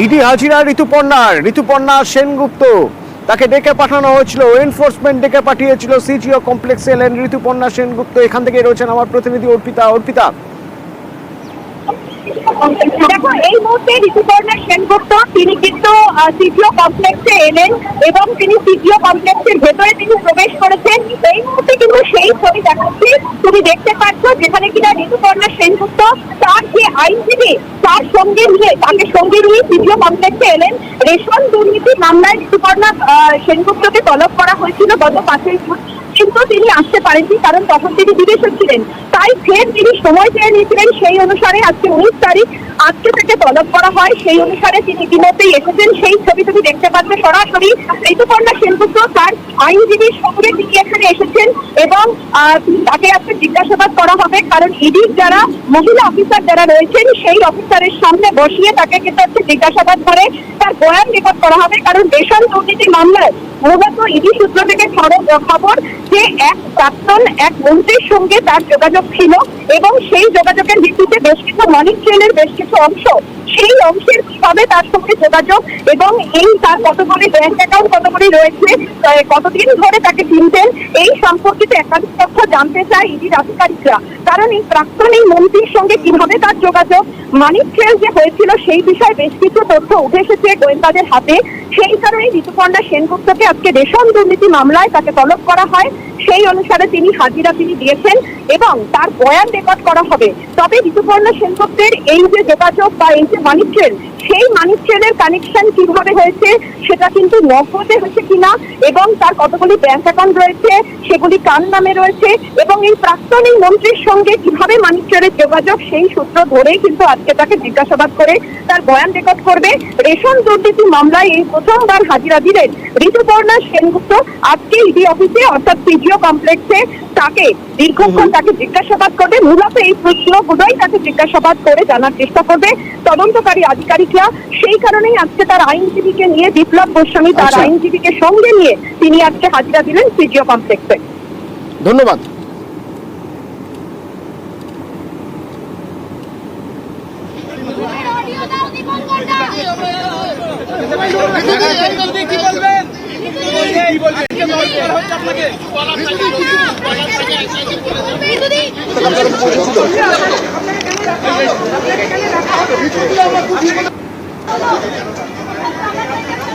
ED হাজিরা ঋতুপর্ণা সেনগুপ্ত, তাকে ডেকে পাঠানো হয়েছিল, এনফোর্সমেন্ট ডেকে পাঠিয়েছিল। সিজিও কমপ্লেক্সে এলেন ঋতুপর্ণা সেনগুপ্ত। এখান থেকে রয়েছেন আমার প্রতিনিধি অর্পিতা। দেখো, এই মুহূর্তে ঋতুপর্ণা সেনগুপ্ত তিনি কিন্তু সিজিও কমপ্লেক্সে এলেন এবং তিনি সিজিও কমপ্লেক্সের ভেতরে তিনি প্রবেশ করেছেন। এই মুহূর্তে কিন্তু সেই ছবি দেখাচ্ছি, তুমি দেখতে পাচ্ছ, যেখানে কিনা ঋতুপর্ণা সেনগুপ্ত তার যে আইনজীবী তাকে সঙ্গে নিয়ে সিজিও কমপ্লেক্সে এলেন। রেশন দুর্নীতি মামলায় ঋতুপর্ণা সেনগুপ্তকে তলব করা হয়েছিল গত 5ই জুন, কিন্তু তিনি আসতে পারেননি, কারণ তখন তিনি বিদেশে ছিলেন। তাই ফের তিনি সময় চেয়ে নিয়েছিলেন। সেই অনুসারে আজকে 19 তারিখ, আজকে থেকে তলব করা হয়। সেই অনুসারে তিনি ইতিমধ্যেই এসেছেন। সেই ছবি তুমি দেখতে পাচ্ছ সরাসরি। ঋতুপর্ণা সেনগুপ্ত তার আইনজীবীর সঙ্গে তিনি এখানে এসেছেন এবং তাকে আজকে জিজ্ঞাসাবাদ করা হবে, কারণ ইডির যারা মহিলা অফিসার যারা রয়েছেন সেই অফিসারের সামনে বসিয়ে তাকে কিন্তু আজকে জিজ্ঞাসাবাদ করে তার বয়ান রেকর্ড করা হবে। কারণ রেশন দুর্নীতি মামলায় মূলত ইডি সূত্র থেকে খবর যে এক মন্ত্রীর সঙ্গে তার যোগাযোগ ছিল এবং সেই যোগাযোগের ভিত্তিতে বেশ কিছু মানি ট্রেনের বেশ কিছু অংশ, সেই অংশের কিভাবে তার সঙ্গে যোগাযোগ এবং এই তার কতগুলি ব্যাংক অ্যাকাউন্ট কতগুলি রয়েছে, কতদিন ধরে তাকে চিনতেন, এই সম্পর্কিত একাধিক তথ্য জানতে চায় ইডির আধিকারিকরা। কারণ এই প্রাক্তন এই মন্ত্রীর সঙ্গে কিভাবে তার যোগাযোগ, মানি ট্রেল যে হয়েছিল সেই বিষয়ে বেশ কিছু তথ্য উঠে এসেছে গোয়েন্দাদের হাতে। সেই কারণে ঋতুপর্ণা সেনগুপ্তকে আজকে রেশন দুর্নীতি মামলায় তাকে তলব করা হয়। সেই অনুসারে তিনি হাজিরা দিয়েছেন এবং তার বয়ান রেকর্ড করা হবে। তবে ঋতুপর্ণা সেনগুপ্তের এই যে যোগাযোগ বা এই যে মানি ট্রেল, সেই মানি ট্রেলের কানেকশন কিভাবে হয়েছে, সেটা কিন্তু নগদে হয়েছে কিনা এবং তার কতগুলি ব্যাংক অ্যাকাউন্ট রয়েছে, সেগুলি কার নামে রয়েছে এবং এই প্রাক্তন এই মন্ত্রীর সঙ্গে কিভাবে মানি ট্রেলের যোগাযোগ, সেই সূত্র ধরেই কিন্তু আজকে তাকে জিজ্ঞাসাবাদ করে তার বয়ান রেকর্ড করবে। রেশন দুর্নীতি মামলায় এই প্রথমবার হাজিরা দিলেন ঋতুপর্ণা সেনগুপ্ত। আজকে ইডি অফিসে অর্থাৎ সিজিও কমপ্লেক্সে তাকে দীর্ঘক্ষণ তাকে জিজ্ঞাসাবাদ করবে। মূলত এই প্রশ্নগুলোই তাকে জিজ্ঞাসাবাদ করে জানার চেষ্টা করবে তদন্তকারী আধিকারিকরা। সেই কারণেই আজকে তার আইনজীবীকে নিয়ে, বিপ্লব গোস্বামী তার আইনজীবীকে সঙ্গে নিয়ে তিনি আজকে হাজিরা দিলেন সিজিও কমপ্লেক্সে। ধন্যবাদ।